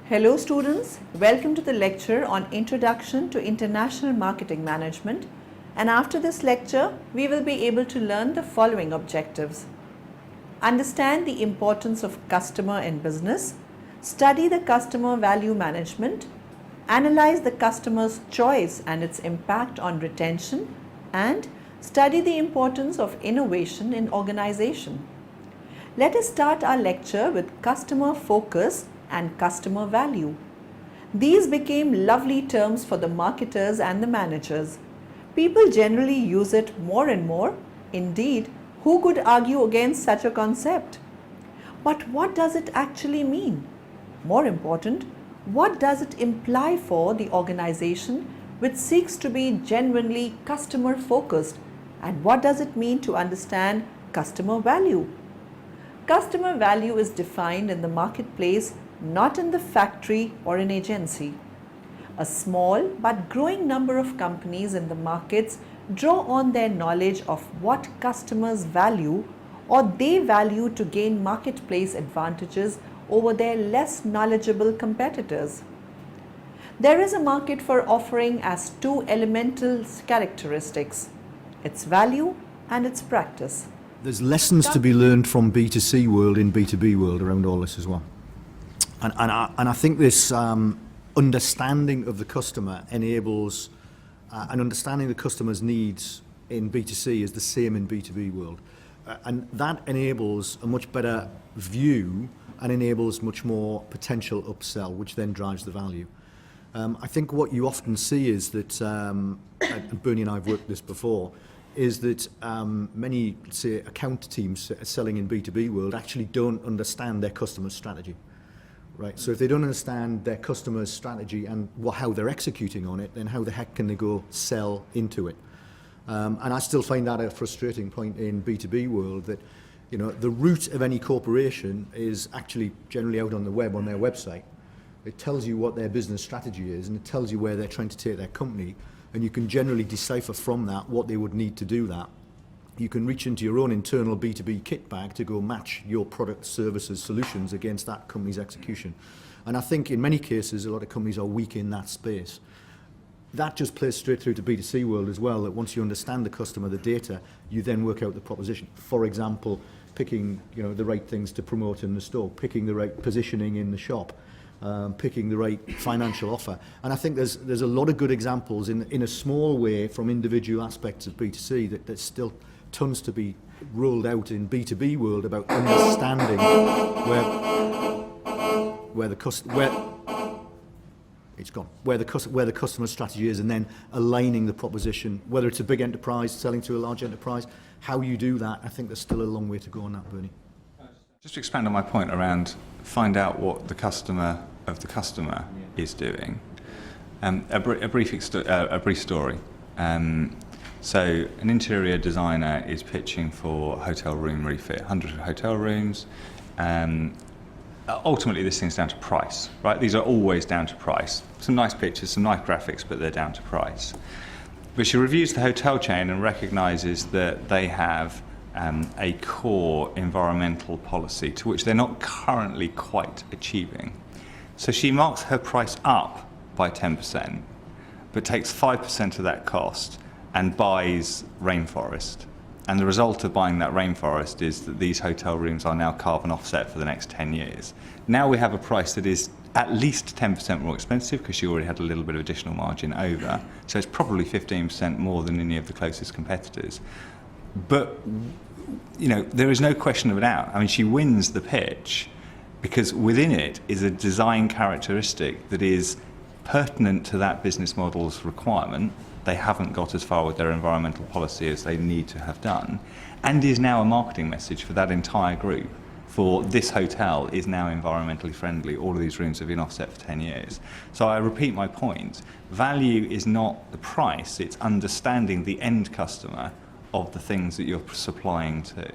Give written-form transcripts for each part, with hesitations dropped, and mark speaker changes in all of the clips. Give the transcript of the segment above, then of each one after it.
Speaker 1: Hello students, welcome to the lecture on Introduction to International Marketing Management, and after this lecture we will be able to learn the following objectives. Understand the importance of customer in business, study the customer value management, analyze the customer's choice and its impact on retention, and study the importance of innovation in organization. Let us start our lecture with customer focus and customer value. These became lovely terms for the marketers and the managers. People generally use it more and more. Indeed, who could argue against such a concept? But what does it actually mean? More important, what does it imply for the organization which seeks to be genuinely customer focused? And what does it mean to understand customer value? Customer value is defined in the marketplace, not in the factory or an agency. A small but growing number of companies in the markets draw on their knowledge of what customers value or they value to gain marketplace advantages over their less knowledgeable competitors. There is a market for offering as two elemental characteristics: its value and its practice.
Speaker 2: There's lessons to be learned from B2C world in B2B world around all this as well. And I think this understanding of the customer enables, and understanding the customer's needs in B2C is the same in B2B world. And that enables a much better view and enables much more potential upsell, which then drives the value. I think what you often see is that, and Bernie and I have worked this before, is that many, say, account teams selling in B2B world actually don't understand their customer's strategy. Right, so if they don't understand their customer's strategy and how they're executing on it, then how the heck can they go sell into it? And I still find that a frustrating point in B2B world, that the root of any corporation is actually generally out on the web, on their website. It tells you what their business strategy is, and it tells you where they're trying to take their company, and you can generally decipher from that what they would need to do that. You can reach into your own internal B2B kit bag to go match your product, services, solutions against that company's execution. And I think in many cases, a lot of companies are weak in that space. That just plays straight through to B2C world as well, that once you understand the customer, the data, you then work out the proposition. For example, picking the right things to promote in the store, picking the right positioning in the shop, picking the right financial offer. And I think there's a lot of good examples in a small way from individual aspects of B2C that there's still tons to be rolled out in B2B world about understanding where the customer strategy is, and then aligning the proposition, whether it's a big enterprise selling to a large enterprise. How you do that, I think there's still a long way to go on that, Bernie.
Speaker 3: Just to expand on my point around find out what the customer of the customer is doing. A brief story. So an interior designer is pitching for hotel room refit, 100 hotel rooms. Ultimately, this thing's down to price, right? These are always down to price. Some nice pictures, some nice graphics, but they're down to price. But she reviews the hotel chain and recognises that they have a core environmental policy to which they're not currently quite achieving. So she marks her price up by 10%, but takes 5% of that cost and buys rainforest. And the result of buying that rainforest is that these hotel rooms are now carbon offset for the next 10 years. Now we have a price that is at least 10% more expensive because she already had a little bit of additional margin over. So it's probably 15% more than any of the closest competitors. But there is no question of a doubt. I mean, she wins the pitch because within it is a design characteristic that is pertinent to that business model's requirement. They haven't got as far with their environmental policy as they need to have done, and is now a marketing message for that entire group. For this hotel is now environmentally friendly, all of these rooms have been offset for 10 years. So I repeat my point, value is not the price, it's understanding the end customer of the things that you're supplying to.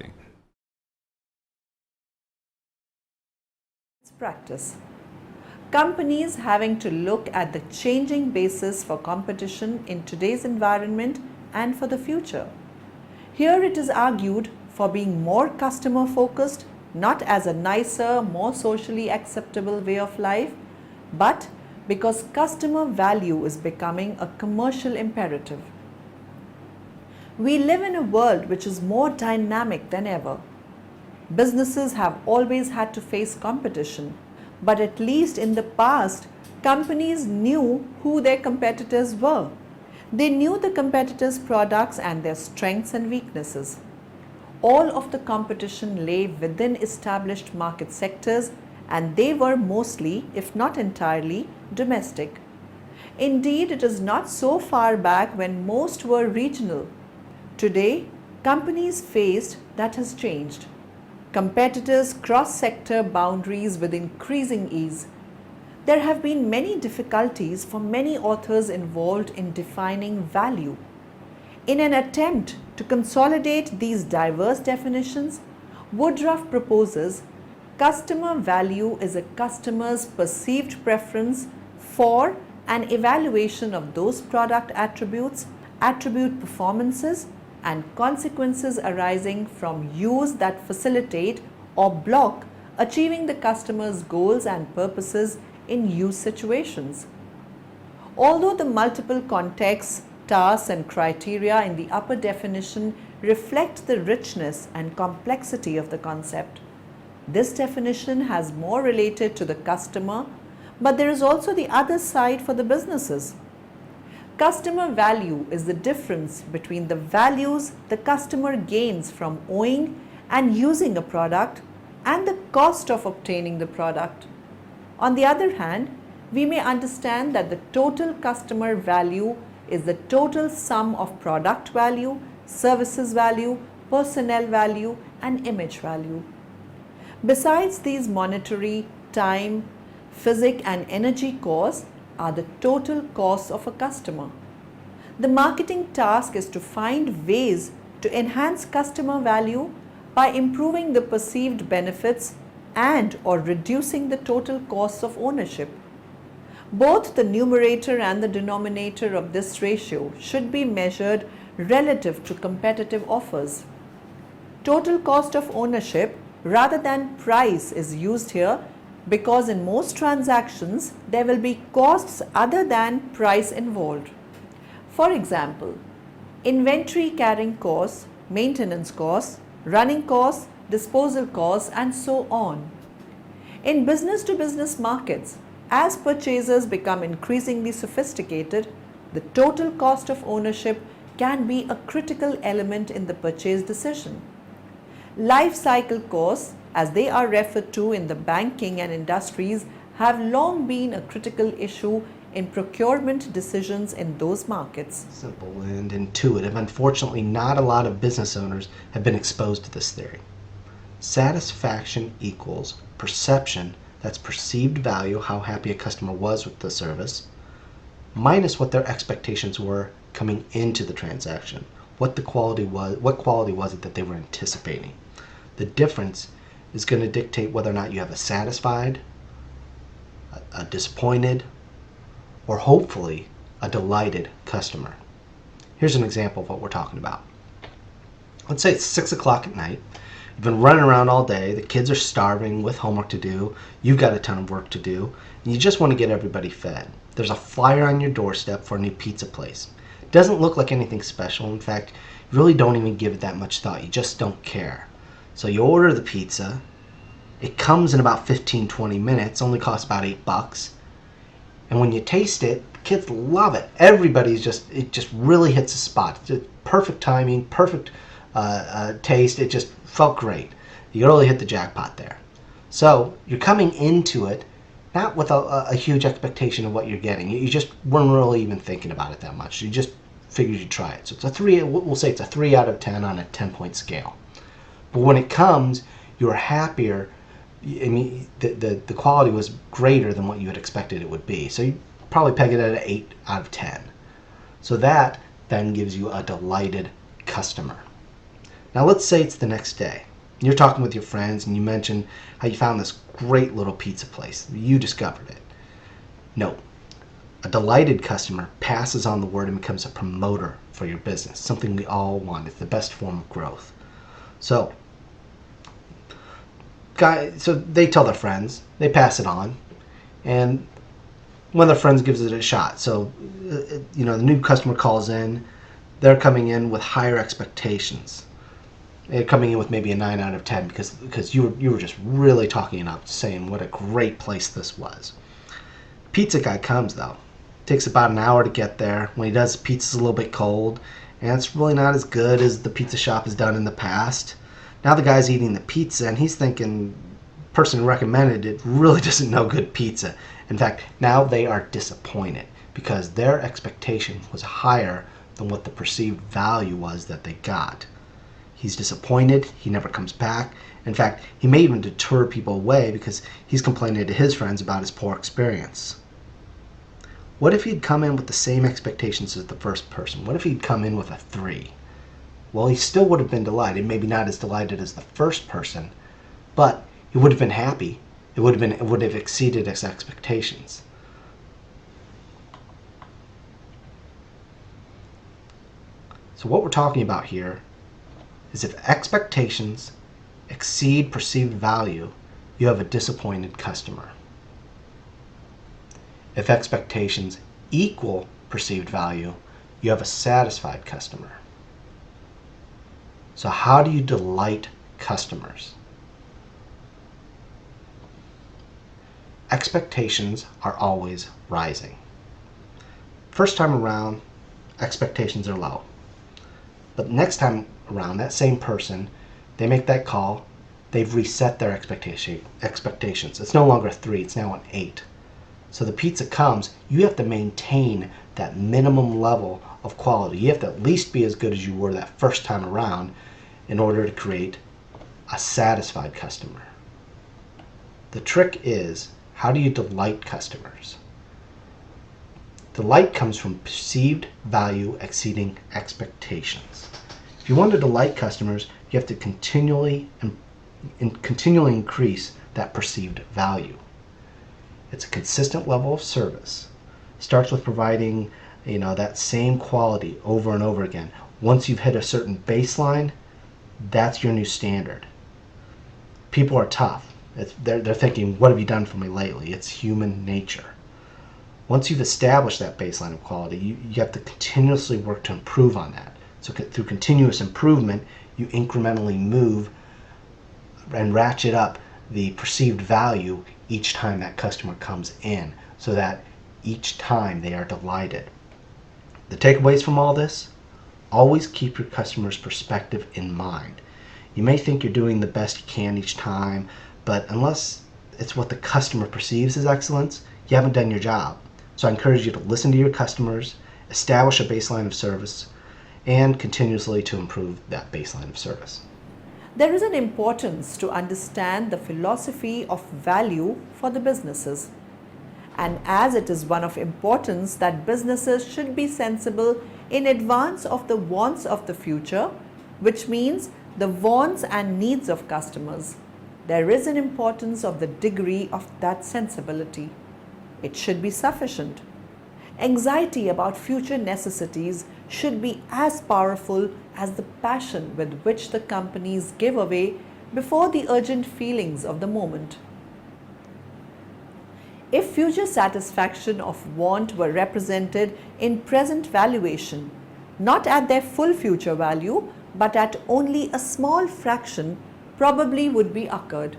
Speaker 1: It's practice. Companies having to look at the changing basis for competition in today's environment and for the future. Here it is argued for being more customer focused, not as a nicer, more socially acceptable way of life, but because customer value is becoming a commercial imperative. We live in a world which is more dynamic than ever. Businesses have always had to face competition, but at least in the past, companies knew who their competitors were. They knew the competitors' products and their strengths and weaknesses. All of the competition lay within established market sectors, and they were mostly, if not entirely, domestic. Indeed, it is not so far back when most were regional. Today, companies faced that has changed. Competitors cross sector boundaries with increasing ease. There have been many difficulties for many authors involved in defining value. In an attempt to consolidate these diverse definitions, Woodruff proposes customer value is a customer's perceived preference for an evaluation of those product attributes, attribute performances, and consequences arising from use that facilitate or block achieving the customer's goals and purposes in use situations. Although the multiple contexts, tasks, and criteria in the upper definition reflect the richness and complexity of the concept, this definition has more related to the customer, but there is also the other side for the businesses. Customer value is the difference between the values the customer gains from owning and using a product and the cost of obtaining the product. On the other hand, we may understand that the total customer value is the total sum of product value, services value, personnel value, and image value. Besides these monetary, time, physic, and energy costs are the total costs of a customer. The marketing task is to find ways to enhance customer value by improving the perceived benefits and or reducing the total costs of ownership. Both the numerator and the denominator of this ratio should be measured relative to competitive offers. Total cost of ownership rather than price is used here because in most transactions there will be costs other than price involved. For example, inventory carrying costs, maintenance costs, running costs, disposal costs, and so on. In business-to-business markets, as purchasers become increasingly sophisticated, the total cost of ownership can be a critical element in the purchase decision. Lifecycle costs, as they are referred to in the banking and industries, have long been a critical issue in procurement decisions in those markets.
Speaker 4: Simple and intuitive. Unfortunately, not a lot of business owners have been exposed to this theory. Satisfaction equals perception, that's perceived value, how happy a customer was with the service, minus what their expectations were coming into the transaction. What quality was it that they were anticipating? The difference is going to dictate whether or not you have a satisfied, a disappointed, or hopefully a delighted customer. Here's an example of what we're talking about. Let's say it's 6 o'clock at night. You've been running around all day. The kids are starving with homework to do. You've got a ton of work to do. And you just want to get everybody fed. There's a flyer on your doorstep for a new pizza place. It doesn't look like anything special. In fact, you really don't even give it that much thought. You just don't care. So you order the pizza. It comes in about 15-20 minutes. Only costs about $8. And when you taste it, the kids love it. It just really hits the spot. It's just perfect timing, perfect taste. It just felt great. You really hit the jackpot there. So you're coming into it not with a huge expectation of what you're getting. You just weren't really even thinking about it that much. You just figured you'd try it. So it's we'll say it's a 3 out of 10 on a 10-point scale. But when it comes, you're happier. I mean, the quality was greater than what you had expected it would be. So you probably peg it at an 8 out of 10. So that then gives you a delighted customer. Now let's say it's the next day. You're talking with your friends and you mention how you found this great little pizza place. You discovered it. No. A delighted customer passes on the word and becomes a promoter for your business. Something we all want. It's the best form of growth. So they tell their friends, they pass it on, and one of their friends gives it a shot. So, the new customer calls in, they're coming in with higher expectations. They're coming in with maybe a 9 out of 10 because you were just really talking it up, saying what a great place this was. Pizza guy comes though. Takes about an hour to get there. When he does, pizza's a little bit cold, and it's really not as good as the pizza shop has done in the past. Now the guy's eating the pizza, and he's thinking, person who recommended it really doesn't know good pizza. In fact, now they are disappointed because their expectation was higher than what the perceived value was that they got. He's disappointed. He never comes back. In fact, he may even deter people away because he's complaining to his friends about his poor experience. What if he'd come in with the same expectations as the first person? What if he'd come in with a 3? Well, he still would have been delighted. Maybe not as delighted as the first person, but he would have been happy. It would have exceeded his expectations. So what we're talking about here is if expectations exceed perceived value, you have a disappointed customer. If expectations equal perceived value, you have a satisfied customer. So how do you delight customers? Expectations are always rising. First time around, expectations are low. But next time around, that same person, they make that call, they've reset their expectations. It's no longer a 3, it's now an 8. So the pizza comes, you have to maintain that minimum level of quality. You have to at least be as good as you were that first time around in order to create a satisfied customer. The trick is, how do you delight customers? Delight comes from perceived value exceeding expectations. If you want to delight customers, you have to continually increase that perceived value. It's a consistent level of service. Starts with providing, that same quality over and over again. Once you've hit a certain baseline, that's your new standard. People are tough. They're thinking, what have you done for me lately? It's human nature. Once you've established that baseline of quality, you have to continuously work to improve on that. So through continuous improvement, you incrementally move and ratchet up the perceived value each time that customer comes in, so that each time they are delighted. The takeaways from all this: always keep your customer's perspective in mind. You may think you're doing the best you can each time, but unless it's what the customer perceives as excellence, you haven't done your job. So I encourage you to listen to your customers, establish a baseline of service, and continuously to improve that baseline of service.
Speaker 1: There is an importance to understand the philosophy of value for the businesses. And as it is one of importance that businesses should be sensible in advance of the wants of the future, which means the wants and needs of customers, there is an importance of the degree of that sensibility. It should be sufficient. Anxiety about future necessities should be as powerful as the passion with which the companies give away before the urgent feelings of the moment. If future satisfaction of want were represented in present valuation, not at their full future value, but at only a small fraction, probably would be occurred,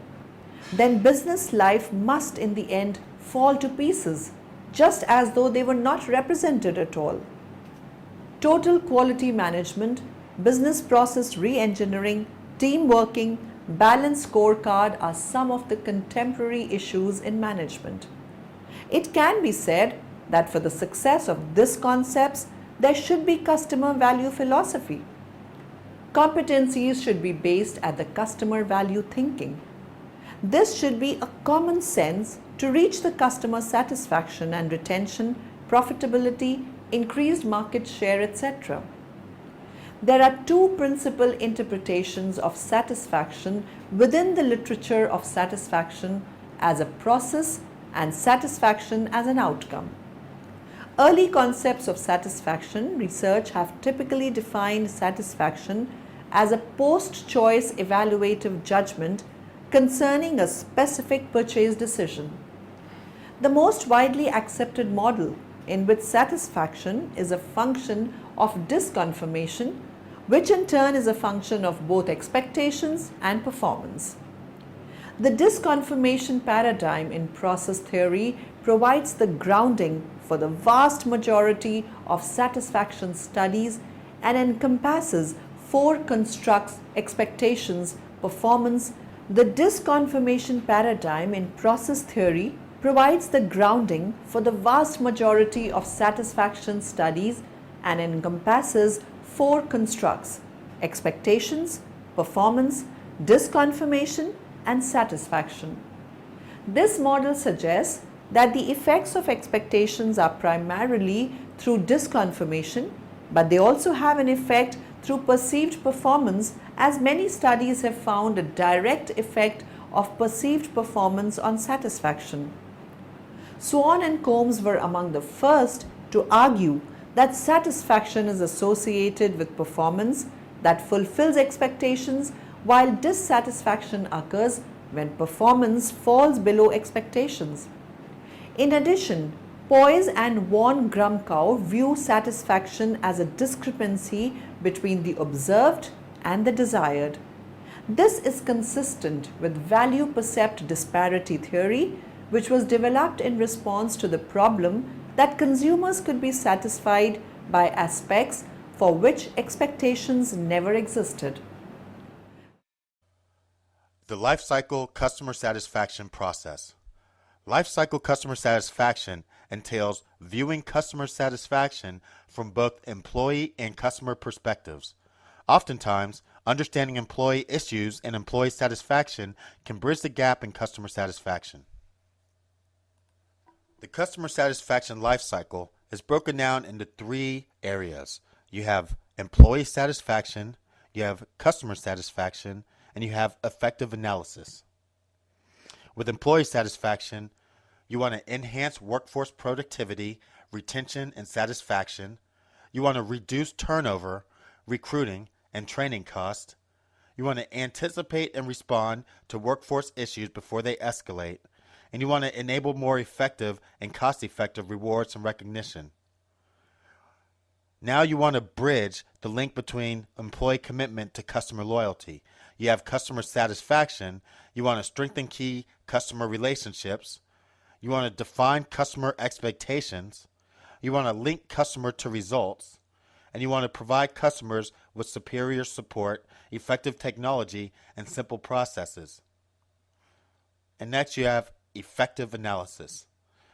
Speaker 1: then business life must in the end fall to pieces, just as though they were not represented at all. Total quality management, business process re-engineering, team working, balanced scorecard are some of the contemporary issues in management. It can be said that for the success of these concepts, there should be customer value philosophy. Competencies should be based at the customer value thinking. This should be a common sense to reach the customer satisfaction and retention, profitability, increased market share, etc. There are two principal interpretations of satisfaction within the literature of satisfaction as a process and satisfaction as an outcome. Early concepts of satisfaction research have typically defined satisfaction as a post-choice evaluative judgment concerning a specific purchase decision. the most widely accepted model in which satisfaction is a function of disconfirmation, which in turn is a function of both expectations and performance. The disconfirmation paradigm in process theory provides the grounding for the vast majority of satisfaction studies and encompasses four constructs: expectations, performance. The disconfirmation paradigm in process theory provides the grounding for the vast majority of satisfaction studies and encompasses four constructs: expectations, performance, disconfirmation, and satisfaction. This model suggests that the effects of expectations are primarily through disconfirmation, but they also have an effect through perceived performance, as many studies have found a direct effect of perceived performance on satisfaction. Swan and Combs were among the first to argue that satisfaction is associated with performance that fulfills expectations, while dissatisfaction occurs when performance falls below expectations. In addition, Poise and von Grumkow view satisfaction as a discrepancy between the observed and the desired. This is consistent with value percept disparity theory, which was developed in response to the problem that consumers could be satisfied by aspects for which expectations never existed.
Speaker 5: The Lifecycle customer satisfaction process. Lifecycle customer satisfaction entails viewing customer satisfaction from both employee and customer perspectives. Oftentimes, understanding employee issues and employee satisfaction can bridge the gap in customer satisfaction. The customer satisfaction lifecycle is broken down into three areas. You have employee satisfaction, you have customer satisfaction, and you have effective analysis. With employee satisfaction, you want to enhance workforce productivity, retention, and satisfaction. You want to reduce turnover, recruiting, and training costs. You want to anticipate and respond to workforce issues before they escalate. And you want to enable more effective and cost-effective rewards and recognition. Now you want to bridge the link between employee commitment to customer loyalty. You have customer satisfaction. You want to strengthen key customer relationships. You want to define customer expectations. You want to link customer to results. And you want to provide customers with superior support, effective technology, and simple processes. And next you have effective analysis.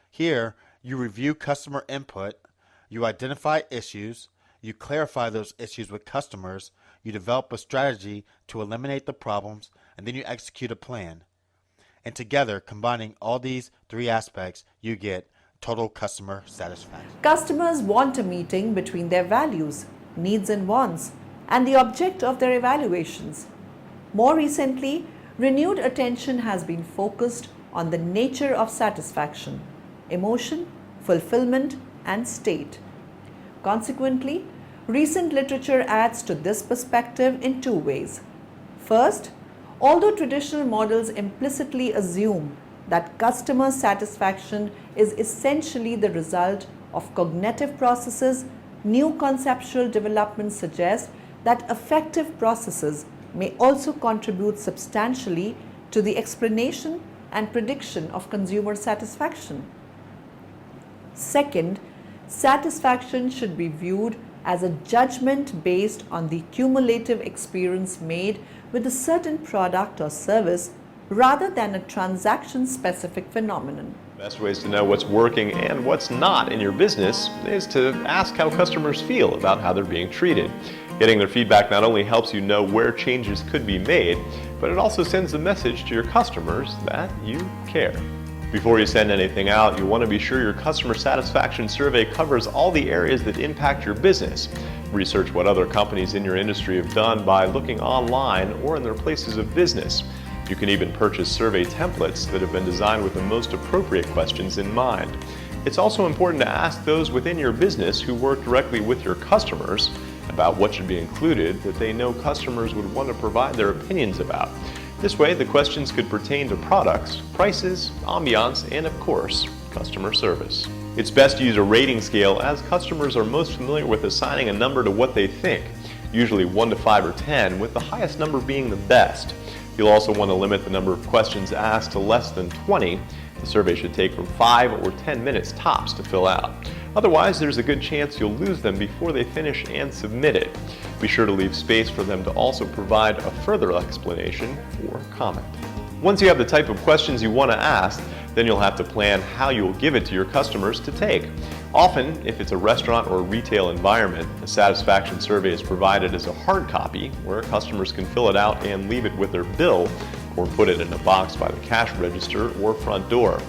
Speaker 5: Here, you review customer input, you identify issues, you clarify those issues with customers, you develop a strategy to eliminate the problems, and then you execute a plan. And together, combining all these three aspects, you get total customer satisfaction.
Speaker 1: Customers want a meeting between their values, needs and wants, and the object of their evaluations. More recently, renewed attention has been focused on the nature of satisfaction, emotion, fulfillment, and state. Consequently, recent literature adds to this perspective in two ways. First, although traditional models implicitly assume that customer satisfaction is essentially the result of cognitive processes, new conceptual developments suggest that affective processes may also contribute substantially to the explanation and prediction of consumer satisfaction. Second, satisfaction should be viewed as a judgment based on the cumulative experience made with a certain product or service rather than a transaction-specific phenomenon.
Speaker 6: Best ways to know what's working and what's not in your business is to ask how customers feel about how they're being treated. Getting their feedback not only helps you know where changes could be made, but it also sends a message to your customers that you care. Before you send anything out, you want to be sure your customer satisfaction survey covers all the areas that impact your business. Research what other companies in your industry have done by looking online or in their places of business. You can even purchase survey templates that have been designed with the most appropriate questions in mind. It's also important to ask those within your business who work directly with your customers about what should be included that they know customers would want to provide their opinions about. This way, the questions could pertain to products, prices, ambiance, and of course, customer service. It's best to use a rating scale as customers are most familiar with assigning a number to what they think, usually 1 to 5 or 10, with the highest number being the best. You'll also want to limit the number of questions asked to less than 20. The survey should take from 5 or 10 minutes tops to fill out. Otherwise, there's a good chance you'll lose them before they finish and submit it. Be sure to leave space for them to also provide a further explanation or comment. Once you have the type of questions you want to ask, then you'll have to plan how you will give it to your customers to take. Often, if it's a restaurant or retail environment, a satisfaction survey is provided as a hard copy where customers can fill it out and leave it with their bill or put it in a box by the cash register or front door.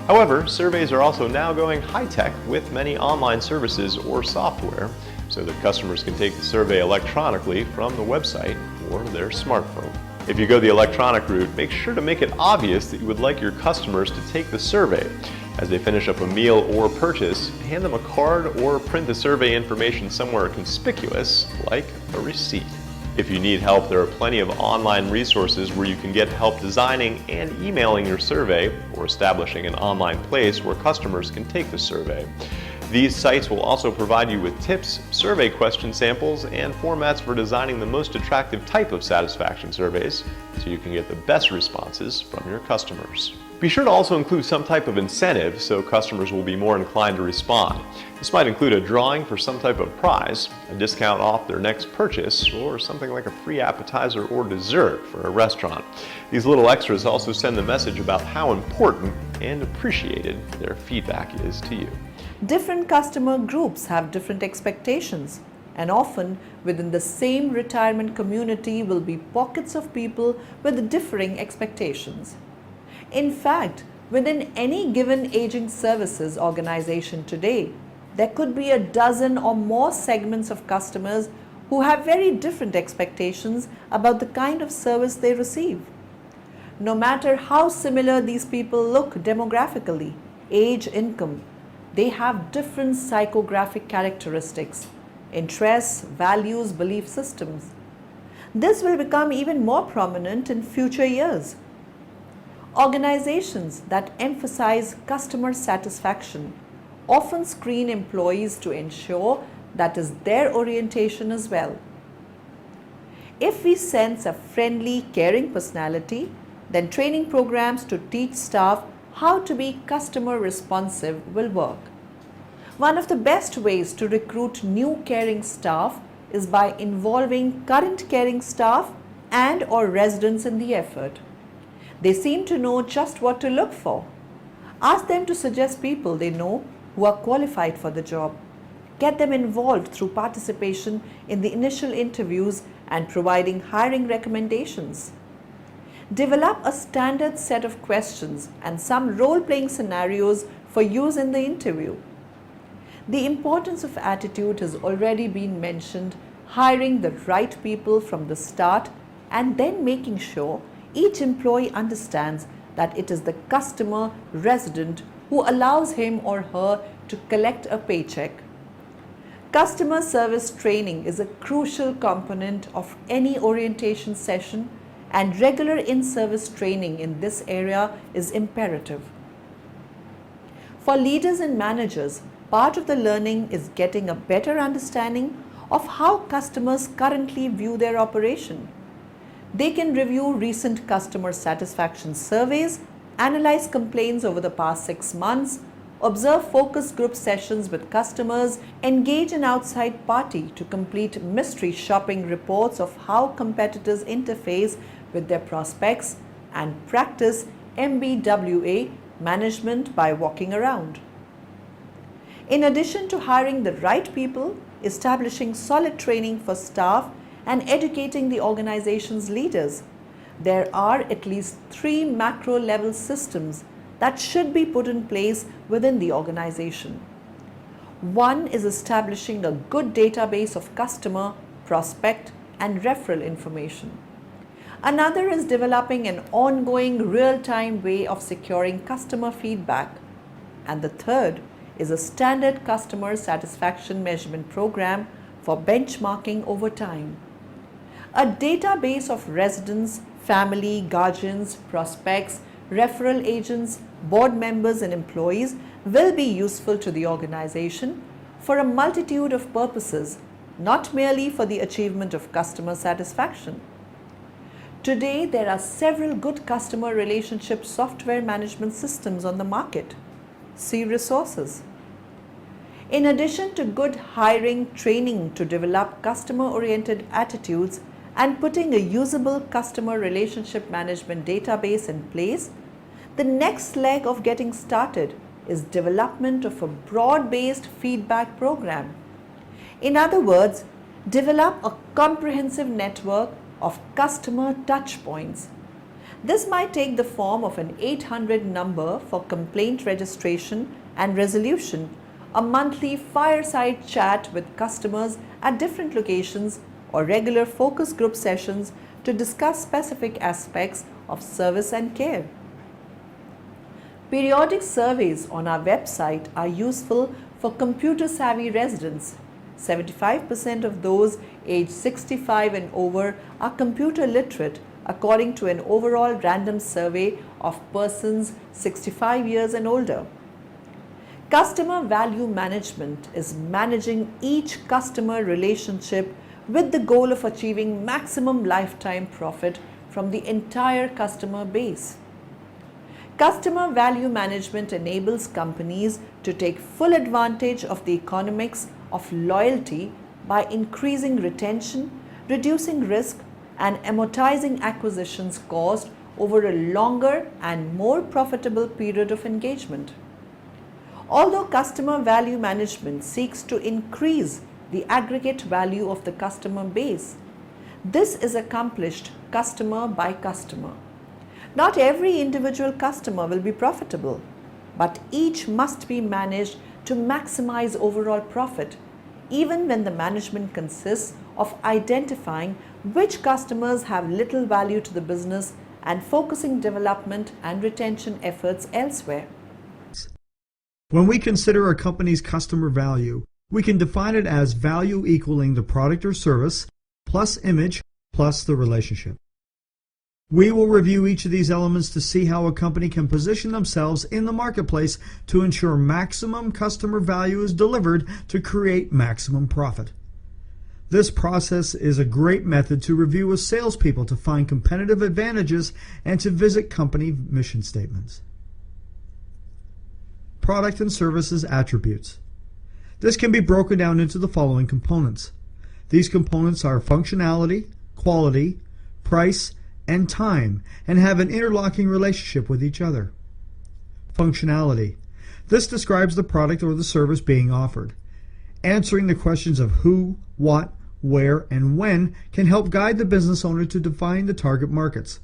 Speaker 6: However, surveys are also now going high-tech with many online services or software so that customers can take the survey electronically from the website or their smartphone. If you go the electronic route, make sure to make it obvious that you would like your customers to take the survey. As they finish up a meal or purchase, hand them a card or print the survey information somewhere conspicuous, like a receipt. If you need help, there are plenty of online resources where you can get help designing and emailing your survey or establishing an online place where customers can take the survey. These sites will also provide you with tips, survey question samples, and formats for designing the most attractive type of satisfaction surveys so you can get the best responses from your customers. Be sure to also include some type of incentive so customers will be more inclined to respond. This might include a drawing for some type of prize, a discount off their next purchase, or something like a free appetizer or dessert for a restaurant. These little extras also send the message about how important and appreciated their feedback is to you.
Speaker 1: Different customer groups have different expectations, and often within the same retirement community will be pockets of people with differing expectations. In fact, within any given aging services organization today, there could be a dozen or more segments of customers who have very different expectations about the kind of service they receive. No matter how similar these people look demographically, age, income, they have different psychographic characteristics, interests, values, belief systems. This will become even more prominent in future years. Organizations that emphasize customer satisfaction often screen employees to ensure that is their orientation as well. If we sense a friendly, caring personality, then training programs to teach staff how to be customer responsive will work. One of the best ways to recruit new caring staff is by involving current caring staff and/or residents in the effort. They seem to know just what to look for. Ask them to suggest people they know who are qualified for the job. Get them involved through participation in the initial interviews and providing hiring recommendations. Develop a standard set of questions and some role-playing scenarios for use in the interview. The importance of attitude has already been mentioned, hiring the right people from the start and then making sure each employee understands that it is the customer resident who allows him or her to collect a paycheck. Customer service training is a crucial component of any orientation session, and regular in-service training in this area is imperative. For leaders and managers, part of the learning is getting a better understanding of how customers currently view their operation. They can review recent customer satisfaction surveys, analyze complaints over the past 6 months, observe focus group sessions with customers, engage an outside party to complete mystery shopping reports of how competitors interface with their prospects, and practice MBWA, management by walking around. In addition to hiring the right people, establishing solid training for staff, and educating the organization's leaders, there are at least 3 macro-level systems that should be put in place within the organization. One is establishing a good database of customer, prospect, and referral information. Another is developing an ongoing real-time way of securing customer feedback. And the third is a standard customer satisfaction measurement program for benchmarking over time. A database of residents, family, guardians, prospects, referral agents, board members and employees will be useful to the organization for a multitude of purposes, not merely for the achievement of customer satisfaction. Today, there are several good customer relationship software management systems on the market. See resources. In addition to good hiring training to develop customer-oriented attitudes and putting a usable customer relationship management database in place, the next leg of getting started is development of a broad-based feedback program. In other words, develop a comprehensive network of customer touchpoints. This might take the form of an 800 number for complaint registration and resolution, a monthly fireside chat with customers at different locations, or regular focus group sessions to discuss specific aspects of service and care. Periodic surveys on our website are useful for computer-savvy residents. 75% of those aged 65 and over are computer literate, according to an overall random survey of persons 65 years and older. Customer value management is managing each customer relationship with the goal of achieving maximum lifetime profit from the entire customer base. Customer value management enables companies to take full advantage of the economics of loyalty by increasing retention, reducing risk, and amortizing acquisitions cost over a longer and more profitable period of engagement. Although customer value management seeks to increase the aggregate value of the customer base, this is accomplished customer by customer. Not every individual customer will be profitable, but each must be managed to maximize overall profit, even when the management consists of identifying which customers have little value to the business and focusing development and retention efforts elsewhere.
Speaker 7: When we consider a company's customer value, we can define it as value equaling the product or service plus image plus the relationship. We will review each of these elements to see how a company can position themselves in the marketplace to ensure maximum customer value is delivered to create maximum profit. This process is a great method to review with salespeople to find competitive advantages and to visit company mission statements. Product and services attributes. This can be broken down into the following components. These components are functionality, quality, price, and time, and have an interlocking relationship with each other. Functionality. This describes the product or the service being offered. Answering the questions of who, what, where, and when can help guide the business owner to define the target markets.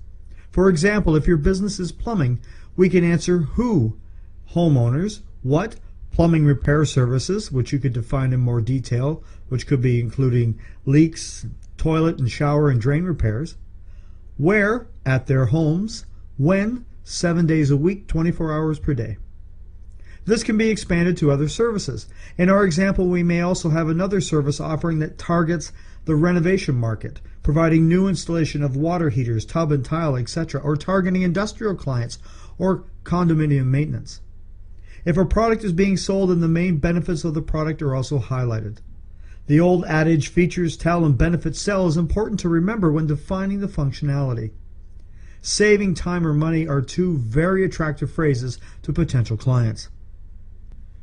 Speaker 7: For example, if your business is plumbing, we can answer who, homeowners, what, plumbing repair services, which you could define in more detail, which could be including leaks, toilet and shower and drain repairs. Where, at their homes. When, 7 days a week, 24 hours per day. This can be expanded to other services. In our example, we may also have another service offering that targets the renovation market, providing new installation of water heaters, tub and tile, etc., or targeting industrial clients or condominium maintenance. If a product is being sold, then the main benefits of the product are also highlighted. The old adage, features tell and benefits sell, is important to remember when defining the functionality. Saving time or money are two very attractive phrases to potential clients.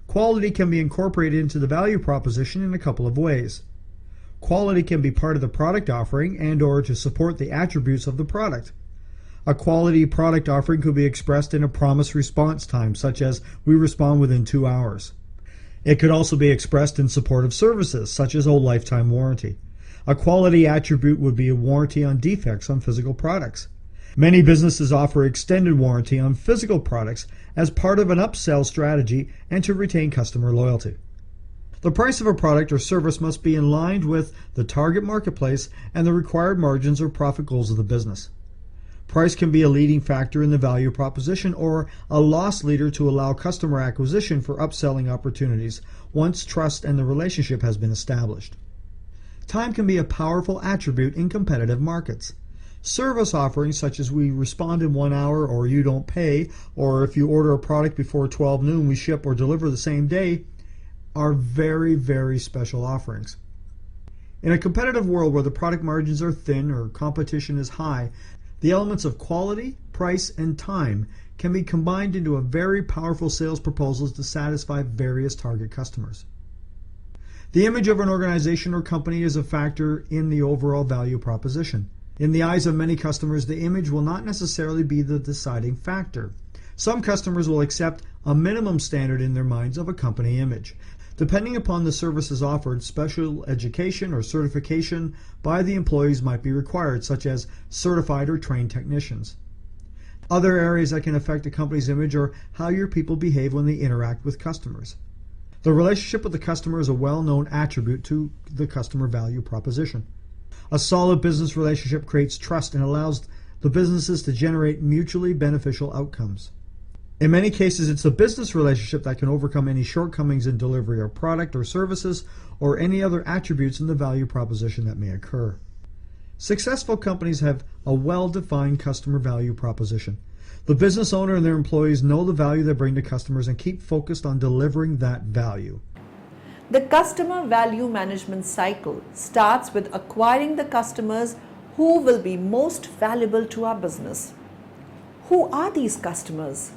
Speaker 7: Quality can be incorporated into the value proposition in a couple of ways. Quality can be part of the product offering and/or to support the attributes of the product. A quality product offering could be expressed in a promised response time, such as we respond within 2 hours. It could also be expressed in support of services, such as a lifetime warranty. A quality attribute would be a warranty on defects on physical products. Many businesses offer extended warranty on physical products as part of an upsell strategy and to retain customer loyalty. The price of a product or service must be in line with the target marketplace and the required margins or profit goals of the business. Price can be a leading factor in the value proposition or a loss leader to allow customer acquisition for upselling opportunities once trust and the relationship has been established. Time can be a powerful attribute in competitive markets. Service offerings such as we respond in 1 hour or you don't pay, or if you order a product before 12 noon we ship or deliver the same day, are very, very special offerings. In a competitive world where the product margins are thin or competition is high, the elements of quality, price, and time can be combined into a very powerful sales proposal to satisfy various target customers. The image of an organization or company is a factor in the overall value proposition. In the eyes of many customers, the image will not necessarily be the deciding factor. Some customers will accept a minimum standard in their minds of a company image. Depending upon the services offered, special education or certification by the employees might be required, such as certified or trained technicians. Other areas that can affect a company's image are how your people behave when they interact with customers. The relationship with the customer is a well-known attribute to the customer value proposition. A solid business relationship creates trust and allows the businesses to generate mutually beneficial outcomes. In many cases, it's a business relationship that can overcome any shortcomings in delivery of product or services or any other attributes in the value proposition that may occur. Successful companies have a well-defined customer value proposition. The business owner and their employees know the value they bring to customers and keep focused on delivering that value.
Speaker 1: The customer value management cycle starts with acquiring the customers who will be most valuable to our business. Who are these customers?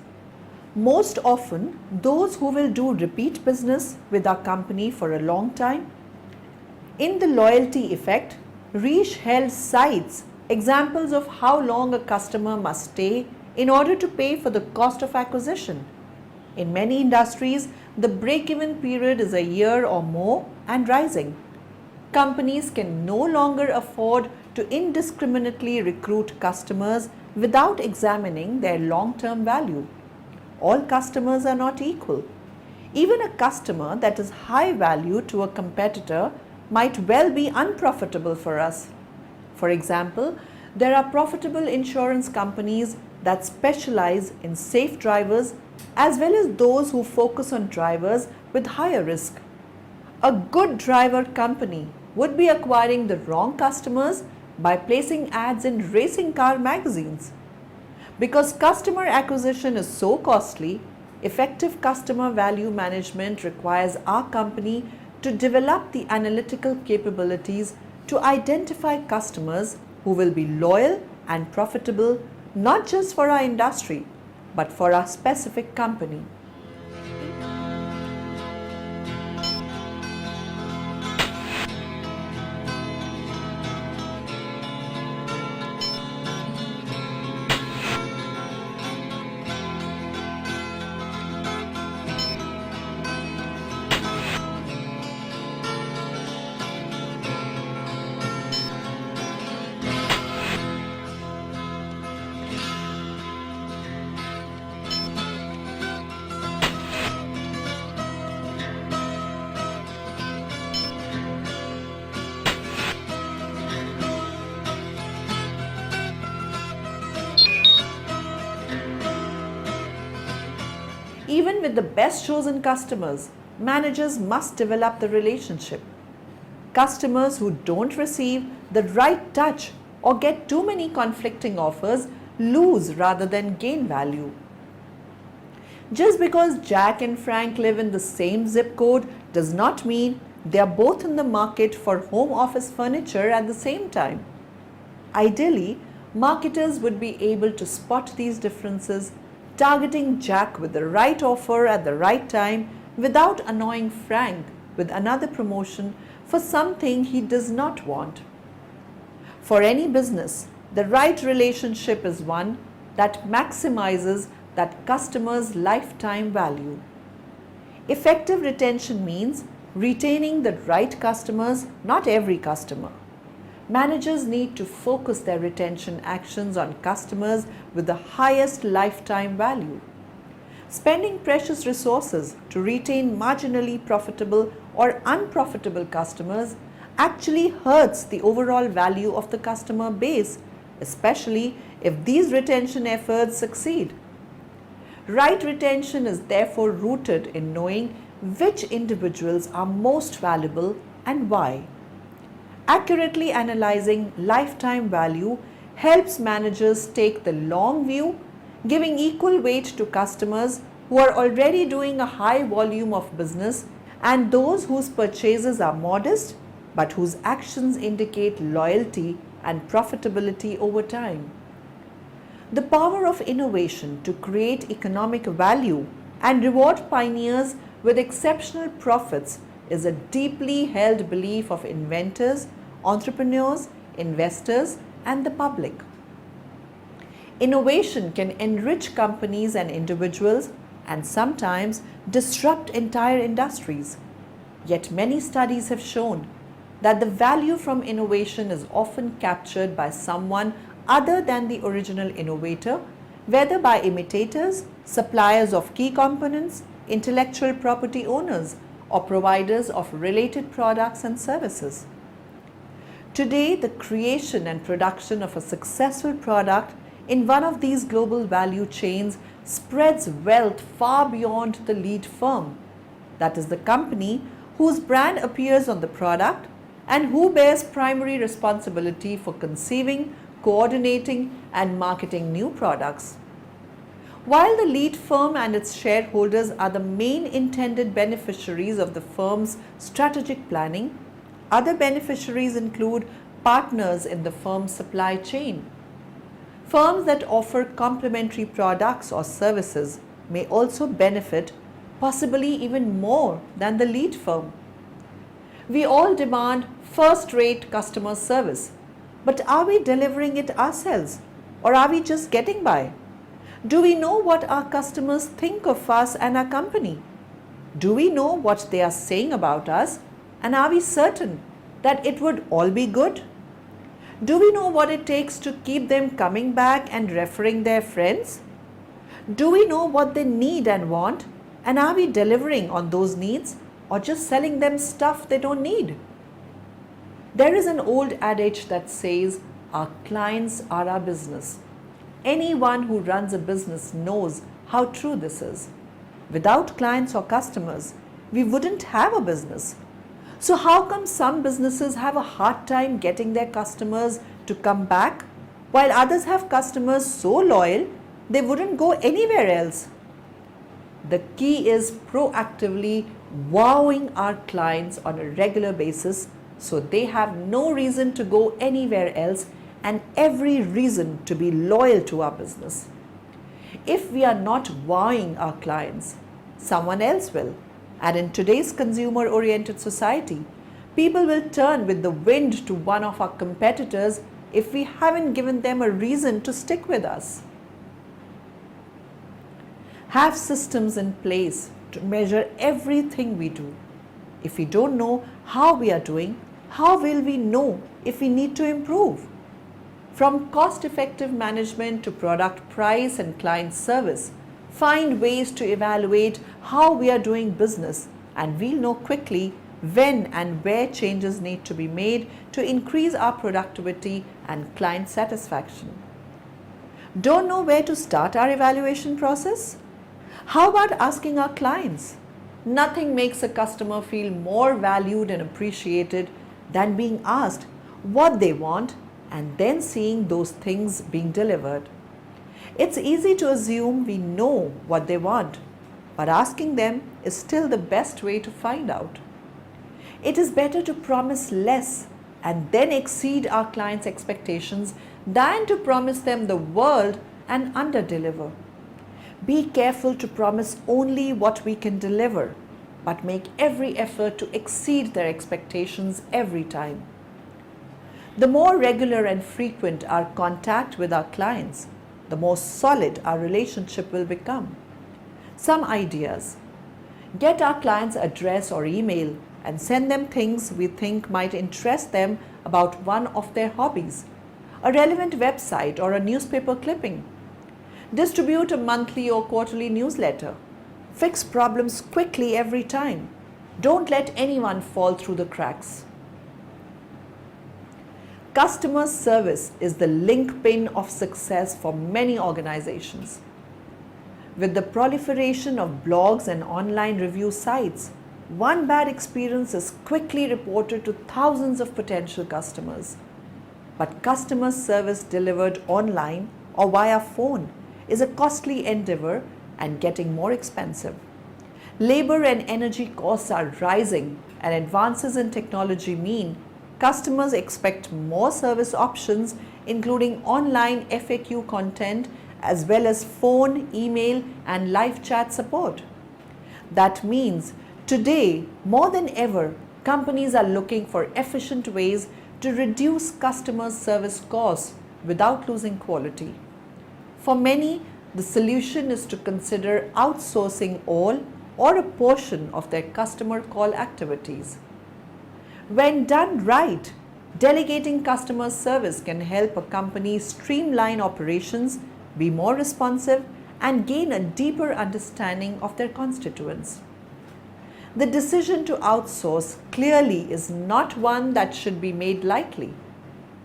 Speaker 1: Most often, those who will do repeat business with our company for a long time. In the loyalty effect, Risch held cites examples of how long a customer must stay in order to pay for the cost of acquisition. In many industries, the break-even period is a year or more and rising. Companies can no longer afford to indiscriminately recruit customers without examining their long-term value. All customers are not equal. Even a customer that is high value to a competitor might well be unprofitable for us. For example, there are profitable insurance companies that specialize in safe drivers as well as those who focus on drivers with higher risk. A good driver company would be acquiring the wrong customers by placing ads in racing car magazines. Because customer acquisition is so costly, effective customer value management requires our company to develop the analytical capabilities to identify customers who will be loyal and profitable not just for our industry, but for our specific company. Even with the best chosen customers, managers must develop the relationship. Customers who don't receive the right touch or get too many conflicting offers lose rather than gain value. Just because Jack and Frank live in the same zip code does not mean they are both in the market for home office furniture at the same time. Ideally, marketers would be able to spot these differences, targeting Jack with the right offer at the right time without annoying Frank with another promotion for something he does not want. For any business, the right relationship is one that maximizes that customer's lifetime value. Effective retention means retaining the right customers, not every customer. Managers need to focus their retention actions on customers with the highest lifetime value. Spending precious resources to retain marginally profitable or unprofitable customers actually hurts the overall value of the customer base, especially if these retention efforts succeed. Right retention is therefore rooted in knowing which individuals are most valuable and why. Accurately analyzing lifetime value helps managers take the long view, giving equal weight to customers who are already doing a high volume of business and those whose purchases are modest but whose actions indicate loyalty and profitability over time. The power of innovation to create economic value and reward pioneers with exceptional profits is a deeply held belief of inventors, entrepreneurs, investors, and the public. Innovation can enrich companies and individuals and sometimes disrupt entire industries. Yet many studies have shown that the value from innovation is often captured by someone other than the original innovator, whether by imitators, suppliers of key components, intellectual property owners, or providers of related products and services. Today, the creation and production of a successful product in one of these global value chains spreads wealth far beyond the lead firm, that is, the company whose brand appears on the product and who bears primary responsibility for conceiving, coordinating, and marketing new products. While the lead firm and its shareholders are the main intended beneficiaries of the firm's strategic planning, other beneficiaries include partners in the firm's supply chain. Firms that offer complementary products or services may also benefit, possibly even more than the lead firm. We all demand first-rate customer service, but are we delivering it ourselves, or are we just getting by? Do we know what our customers think of us and our company? Do we know what they are saying about us, and are we certain that it would all be good? Do we know what it takes to keep them coming back and referring their friends? Do we know what they need and want, and are we delivering on those needs or just selling them stuff they don't need? There is an old adage that says, our clients are our business. Anyone who runs a business knows how true this is. Without clients or customers, we wouldn't have a business. So how come some businesses have a hard time getting their customers to come back, while others have customers so loyal they wouldn't go anywhere else? The key is proactively wowing our clients on a regular basis so they have no reason to go anywhere else and every reason to be loyal to our business. If we are not wowing our clients, someone else will. And in today's consumer-oriented society, people will turn with the wind to one of our competitors if we haven't given them a reason to stick with us. Have systems in place to measure everything we do. If we don't know how we are doing, how will we know if we need to improve? From cost-effective management to product price and client service, find ways to evaluate how we are doing business, and we'll know quickly when and where changes need to be made to increase our productivity and client satisfaction. Don't know where to start our evaluation process? How about asking our clients? Nothing makes a customer feel more valued and appreciated than being asked what they want and then seeing those things being delivered. It's easy to assume we know what they want, but asking them is still the best way to find out. It is better to promise less and then exceed our clients' expectations than to promise them the world and underdeliver. Be careful to promise only what we can deliver, but make every effort to exceed their expectations every time. The more regular and frequent our contact with our clients, the more solid our relationship will become. Some ideas. Get our clients' address or email and send them things we think might interest them about one of their hobbies, a relevant website or a newspaper clipping. Distribute a monthly or quarterly newsletter. Fix problems quickly every time. Don't let anyone fall through the cracks. Customer service is the linchpin of success for many organizations. With the proliferation of blogs and online review sites, one bad experience is quickly reported to thousands of potential customers. but customer service delivered online or via phone is a costly endeavor and getting more expensive. Labor and energy costs are rising, and advances in technology mean customers expect more service options, including online FAQ content as well as phone, email, and live chat support. That means today, more than ever, companies are looking for efficient ways to reduce customer service costs without losing quality. For many, the solution is to consider outsourcing all or a portion of their customer call activities. When done right, delegating customer service can help a company streamline operations, be more responsive, and gain a deeper understanding of their constituents. The decision to outsource clearly is not one that should be made lightly.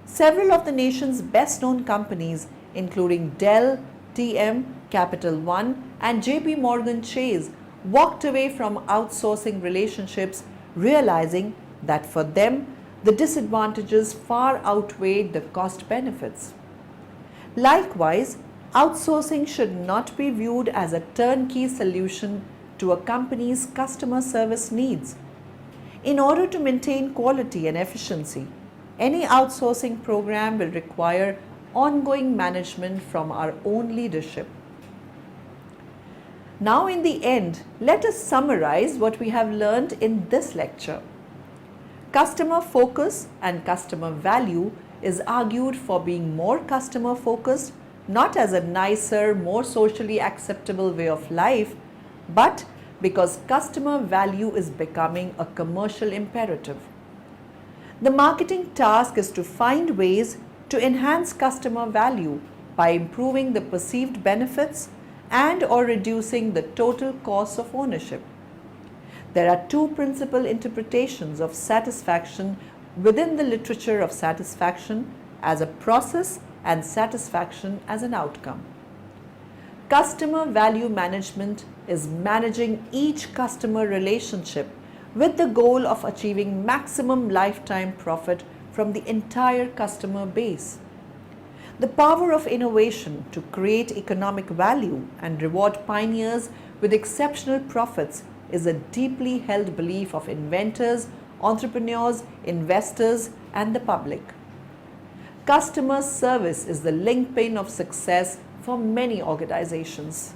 Speaker 1: Several of the nation's best known companies, including Dell, TM, Capital One, and JP Morgan Chase, walked away from outsourcing relationships, realizing that for them, the disadvantages far outweighed the cost benefits. Likewise, outsourcing should not be viewed as a turnkey solution to a company's customer service needs. In order to maintain quality and efficiency, any outsourcing program will require ongoing management from our own leadership. Now, in the end, let us summarize what we have learned in this lecture. Customer focus and customer value is argued for being more customer focused, not as a nicer, more socially acceptable way of life, but because customer value is becoming a commercial imperative. The marketing task is to find ways to enhance customer value by improving the perceived benefits and or reducing the total cost of ownership. There are two principal interpretations of satisfaction within the literature of satisfaction as a process and satisfaction as an outcome. Customer value management is managing each customer relationship with the goal of achieving maximum lifetime profit from the entire customer base. The power of innovation to create economic value and reward pioneers with exceptional profits is a deeply held belief of inventors, entrepreneurs, investors, and the public. Customer service is the linchpin of success for many organizations.